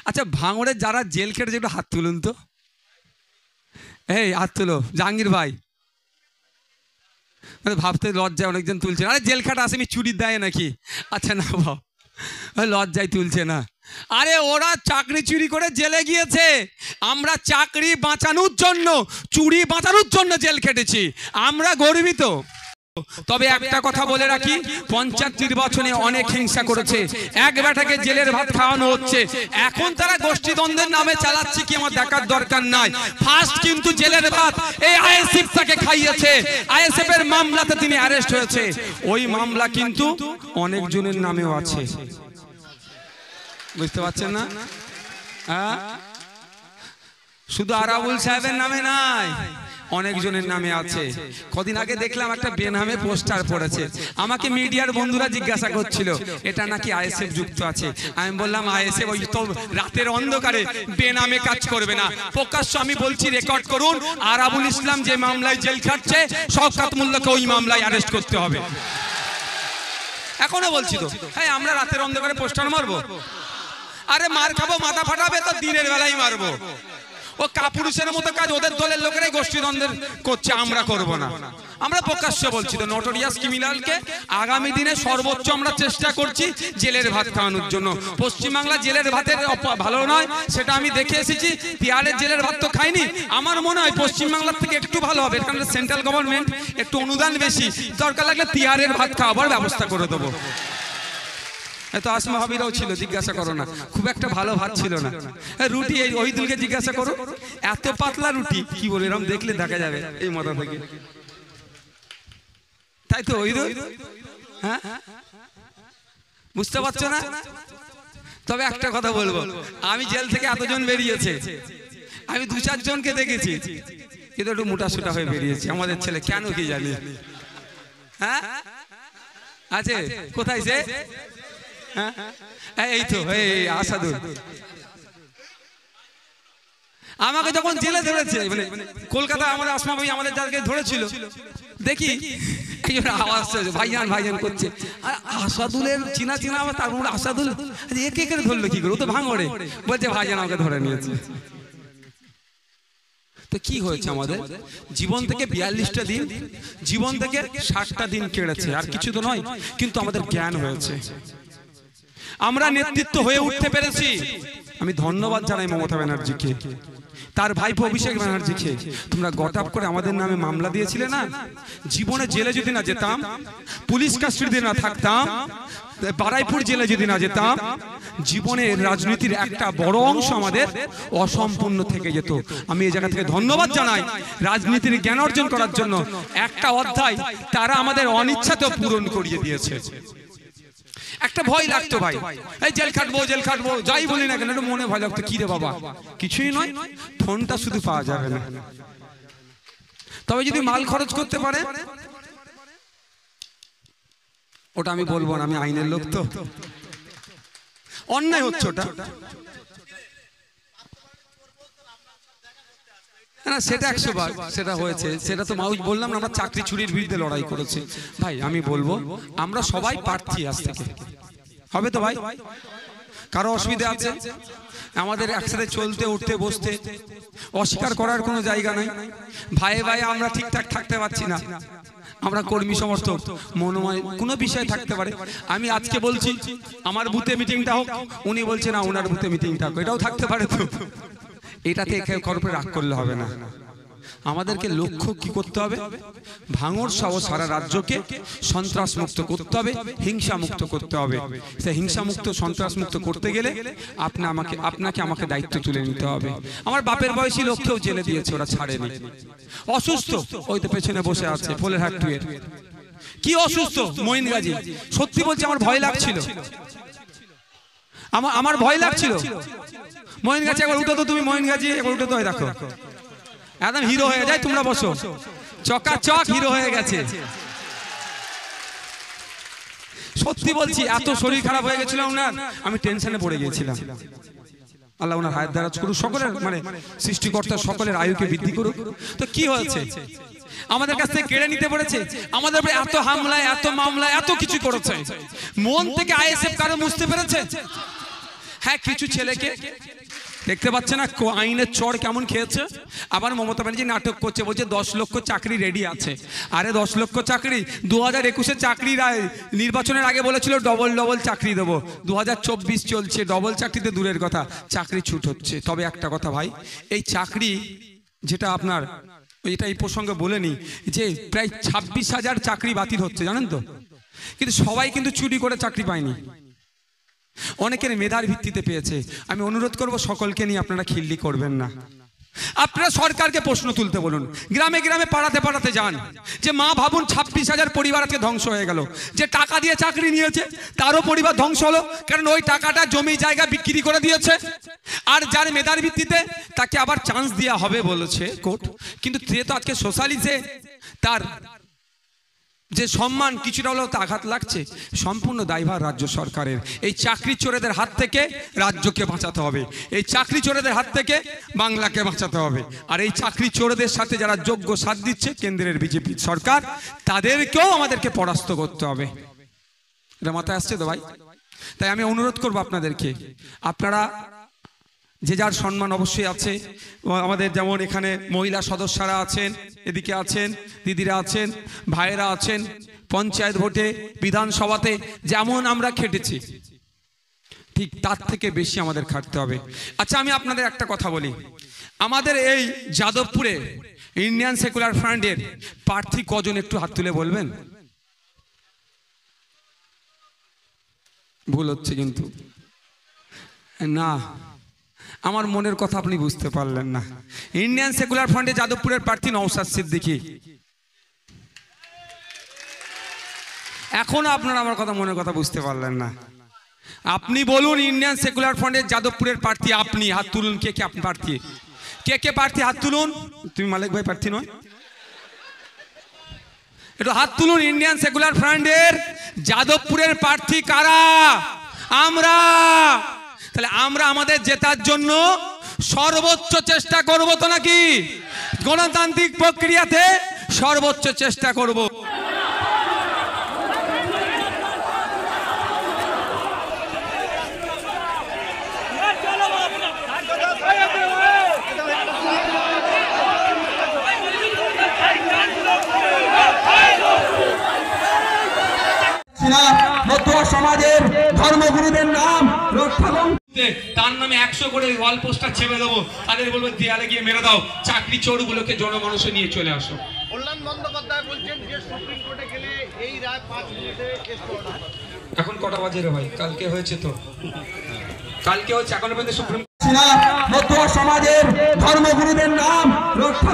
আচ্ছা ভাঙড়ে যারা জেল খেটেছে একটু হাত তুলুন তো, এই হাত তুলো। জাহাঙ্গীর ভাই, ভাবতে লজ্জায় অনেকজন তুলছে। আরে জেল খাটা আসামি চুরি দেয় নাকি? আচ্ছা না বাবা, লজ্জায় তুলছে না। আরে ওরা চাকরি চুরি করে জেলে গিয়েছে, আমরা চাকরি বাঁচানোর জন্য, চুরি বাঁচানোর জন্য জেল খেটেছি, আমরা গর্বিত। তবে একটা কথা বলে রাখি, পঞ্চায়েত নির্বাচনে অনেক হিংসা করেছে, এক বেটাকে জেলের ভাত খাওয়ানো হচ্ছে। এখন তারা গোষ্ঠীদ্বন্দ্বের নামে চালাচ্ছে কি আমার দেখার দরকার নাই। ফার্স্ট কিন্তু জেলের ভাত এই আইএসএফ তাকে খাইয়েছে। আইএসএফ এর মামলাতে তিনি অ্যারেস্ট হয়েছে, ওই মামলা কিন্তু অনেকজনের নামেও আছে, বুঝতে পারছেন না? শুধু আরাবুল সাহেবের নামে নাই, অনেকজনের নামে আছে। কদিন আগে দেখলাম একটা বেনামে পোস্টার পড়েছে, আমাকে মিডিয়ার বন্ধুরা জিজ্ঞাসা করছিল এটা নাকি আইএসএফ যুক্ত আছে। আমি বললাম আইএসএফ ওই তো রাতের অন্ধকারে বেনামে কাজ করবে না, প্রকাশ্য আমি বলছি রেকর্ড করুন, আরাবুল ইসলাম যে মামলায় জেল খাটছে শওকত মোল্লাকে ওই মামলায় অ্যারেস্ট করতে হবে। এখনো বলছি তো, হ্যাঁ আমরা রাতের অন্ধকারে পোস্টার মারবো? আরে মার খাবো, মাথা ফাটাবে তো দিনের বেলায় মারবো। ও কাপুরুষের মতো কাজ ওদের দলের লোকেরাই গোষ্ঠীদ্বন্দ্বের করছে, আমরা করব না। আমরা প্রকাশ্য বলছি তো, নোটোরিয়াস ক্রিমিনালকে আগামী দিনে সর্বোচ্চ আমরা চেষ্টা করছি জেলের ভাত খাওয়ানোর জন্য। পশ্চিমবাংলা জেলের ভাতের ভালো নয় সেটা আমি দেখে এসেছি, তিহারের জেলের ভাত তো খাইনি। আমার মনে হয় পশ্চিমবাংলার থেকে একটু ভালো হবে, কারণ সেন্ট্রাল গভর্নমেন্ট একটু অনুদান বেশি, দরকার লাগলে তিহারের ভাত খাওয়াবার ব্যবস্থা করে দেবো। তো আসমা হাবিরাও ছিল, জিজ্ঞাসা করো না, খুব একটা ভালো ভাত ছিল না। রুটি এই ওহিদুলকে জিজ্ঞাসা করো, এত পাতলা রুটি কি বলে, এরকম দেখলে দেখা যাবে এই মাথা থেকে, তাই তো ওহিদুল? হ্যাঁ বুঝতে পারছো না? তবে একটা কথা বলবো, আমি জেল থেকে এতজন বেরিয়েছে, আমি 2-4 জনকে দেখেছি কিন্তু একটু মোটা সোটা হয়ে বেরিয়েছে আমাদের ছেলে, কেন কি জানি। হ্যাঁ আছে কোথায় সে? এই তো এই আসাদুল, আমাকে যখন জেলে ধরেছে, মানে কলকাতা আমাদের আসমা ভাই আমাদের যাদেরকে ধরেছিল, দেখি আওয়াজ ভাইজান ভাইজান করছে, আর আসাদুলের চিনা চিনা আবার, তার মধ্যে আসাদুল একে একে ধরলো কি করে, ও তো ভাঙড়ে, বলছে ভাইজান আমাকে ধরে নিয়েছে। তো কি হয়েছে, আমাদের জীবন থেকে 42টা দিন, জীবন থেকে 60টা দিন কেড়েছে, আর কিছু তো নয়, কিন্তু আমাদের জ্ঞান হয়েছে, আমরা নেতৃত্ব হয়ে উঠতে পেরেছি। আমি ধন্যবাদ জানাই মমতা ব্যানার্জিকে, তার ভাইপো অভিষেক ব্যানার্জিকে। তোমরা গটাপ করে আমাদের নামে মামলা দিয়েছিলে না, জীবনে জেলে যদি না যেতাম, পুলিশ কাস্টডিতে না থাকতাম, বারাইপুর জেলে যদি না যেতাম, জীবনের রাজনীতির একটা বড় অংশ আমাদের অসম্পূর্ণ থেকে যেত। আমি এই জায়গা থেকে ধন্যবাদ জানাই রাজনীতির জ্ঞান অর্জন করার জন্য, একটা অধ্যায় তারা আমাদের অনিচ্ছাতেও পূরণ করিয়ে দিয়েছে। একটা ভয় লাগতো ভাই, এই জেল খাটবো জেল খাটবো, যাই বলি না কেন একটু মনে ভয় লাগতো, কি রে বাবা কিছুই নয়, ফোনটা শুধু পাওয়া যাবে না, তবে যদি মাল খরচ করতে পারে, ওটা আমি বলবো না, আমি আইনের লোক তো, অন্যায় হচ্ছে ওটা না, সেটা 100 বার সেটা হয়েছে, সেটা তো মাউজ বললাম না, আমরা চাকরি চুরির বিরুদ্ধে লড়াই করেছি। ভাই আমি বলবো আমরা সবাই প্রার্থী, আজ থেকে হবে তো ভাই, কারো অসুবিধা আছে? আমাদের একসাথে চলতে উঠতে বসতে অস্বীকার করার কোনো জায়গা নাই। ভাই ভাই আমরা ঠিকঠাক থাকতে পারছি না, আমরা কর্মী সমর্থক মনোময় কোনো বিষয় থাকতে পারে। আমি আজকে বলছি আমার বুথে মিটিংটা হোক, উনি বলছেন না ওনার বুথে মিটিংটা হোক, এটাও থাকতে পারে তো, এটাতে কারোর রাগ করলে হবে না। আমাদেরকে লক্ষ্য কি করতে হবে, ভাঙড় সহ সারা রাজ্যকে সন্ত্রাস মুক্ত করতে হবে, হিংসা মুক্ত করতে হবে। সেই হিংসা মুক্ত সন্ত্রাস মুক্ত করতে গেলে আপনাকে আমাকে দায়িত্ব তুলে নিতে হবে। আমার বাপের বয়সী লোককেও জেলে দিয়েছে, ওরা ছাড়েনি, অসুস্থ ওই তো পেছনে বসে আছে ফোলেরহাট 2 এর, কি অসুস্থ মঈন গাজী, সত্যি বলছি আমার ভয় লাগছিল, আমার ভয় লাগছিল। মঈন গাজী একবার উঠো তো, তুমি মঈন গাজী একবার উঠো তো, দেখো একদম হিরো হয়ে যায়, তোমরা বসো, চকাচক হিরো হয়ে গেছে। সত্যি বলছি এত শরীর খারাপ হয়ে গেছিল ওনার, আমি টেনশনে পড়ে গিয়েছিলাম। আল্লাহ ওনার হায়াত দারাজ করুক, সকলের মানে সৃষ্টিকর্তা সকলের আয়ুকে বৃদ্ধি করুক। তো কি হয়েছে, আমাদের কাছ থেকে কেড়ে নিতে পেরেছে, আমাদের উপরে এত হামলা এত মামলা এত কিছু করেছে, মন থেকে আইএসএফ কারো মুছতে পেরেছে? হ্যাঁ কিছু ছেলেকে দেখতে পাচ্ছে না আইনের চড় কেমন খেয়েছে। আবার মমতা ব্যানার্জি নাটক করছে, বলছে 10 লক্ষ চাকরি রেডি আছে। আরে 10 লক্ষ চাকরি 2021-এ চাকরি নির্বাচনের আগে বলেছিল ডবল চাকরি দেবো। 2024 চলছে, ডবল চাকরিতে দূরের কথা, চাকরি ছুট হচ্ছে। তবে একটা কথা ভাই, এই চাকরি যেটা আপনার এটা এই প্রসঙ্গে বলে নি যে প্রায় 26,000 চাকরি বাতিল হচ্ছে জানেন তো। কিন্তু সবাই কিন্তু চুরি করে চাকরি পায়নি, অনেকের মেধার ভিত্তিতে পেয়েছে। আমি অনুরোধ করব সকলকে নিয়ে আপনারা খিল্লি করবেন না। আপনারা সরকারকে প্রশ্ন তুলতে বলুন, গ্রামে গ্রামে পাড়াতে পাড়াতে যান যে মা ভাবুন 26,000 পরিবার আজকে ধ্বংস হয়ে গেল। যে টাকা দিয়ে চাকরি নিয়েছে তারও পরিবার ধ্বংস হলো, কারণ ওই টাকাটা জমি জায়গা বিক্রি করে দিয়েছে। আর যার মেধার ভিত্তিতে তাকে আবার চান্স দেওয়া হবে বলেছে কোর্ট, কিন্তু সে তো আজকে সোশ্যালিজে তার যে সম্মান কিছুটা হলেও তো আঘাত লাগছে। সম্পূর্ণ দায়ভার রাজ্য সরকারের। এই চাকরি চোরেদের হাত থেকে রাজ্যকে বাঁচাতে হবে, এই চাকরি চোরেদের হাত থেকে বাংলাকে বাঁচাতে হবে। আর এই চাকরি চোরেদের সাথে যারা যোগ্য সাথ দিচ্ছে কেন্দ্রের বিজেপি সরকার, তাদেরকেও আমাদেরকে পরাস্ত করতে হবে। এটা মাথায় আসছে তো ভাই? তাই আমি অনুরোধ করব আপনাদেরকে, আপনারা যে যার সম্মান অবশ্যই আছে। আমাদের যেমন এখানে মহিলা সদস্যরা আছেন, এদিকে আছেন দিদিরা আছেন, ভাইয়েরা আছেন। পঞ্চায়েত ভোটে বিধানসভাতে যেমন আমরা খেটেছি ঠিক তার থেকে বেশি আমাদের খাটতে হবে। আচ্ছা আমি আপনাদের একটা কথা বলি, আমাদের এই যাদবপুরে ইন্ডিয়ান সেকুলার ফ্রন্টের প্রার্থী কজন একটু হাত তুলে বলবেন? ভুল হচ্ছে কিন্তু না, আমার মনের কথা আপনি বুঝতে পারলেন না। ইন্ডিয়ান সেকুলার ফ্রন্টে যাদবপুরের প্রার্থী নওশাদ সিদ্দিকী। এখনো আপনারা আমার কথা মনের কথা বুঝতে পারলেন না। আপনি বলুন ইন্ডিয়ান সেকুলার ফ্রন্টের যাদবপুরের প্রার্থী আপনি, হাত তুলুন। কে কে আপনি প্রার্থী? কে কে প্রার্থী হাত তুলুন। তুমি মালিক ভাই প্রার্থী নয়? একটু হাত তুলুন। ইন্ডিয়ান সেকুলার ফ্রন্টের যাদবপুরের প্রার্থী কারা? আমরা। তাহলে আমরা আমাদের জেতার জন্য সর্বোচ্চ চেষ্টা করব তো নাকি? গণতান্ত্রিক প্রক্রিয়াতে সর্বোচ্চ চেষ্টা করব। সমাজের ধর্মগুরুদের নাম রক্ষা করতে তার নামে 100 করে ওয়াল পোস্টার ছেপে দেবো, তাদের বলবো দেয়ালে গিয়ে মেরে দাও, চাকরি চোরগুলোকে জনমানুষে নিয়ে চলে আসো। কল্যাণ বন্দ্যোপাধ্যায় বলছেন যে সুপ্রিম কোর্টে গেলে এই রায় 5 মিনিটে কেস করা হবে। এখন কটা বাজে রে ভাই? কালকে হয়েছে তো, কালকে হচ্ছে, এখন পর্যন্ত সুপ্রিম সমাজের ধর্মগুরুদের নাম রক্ষা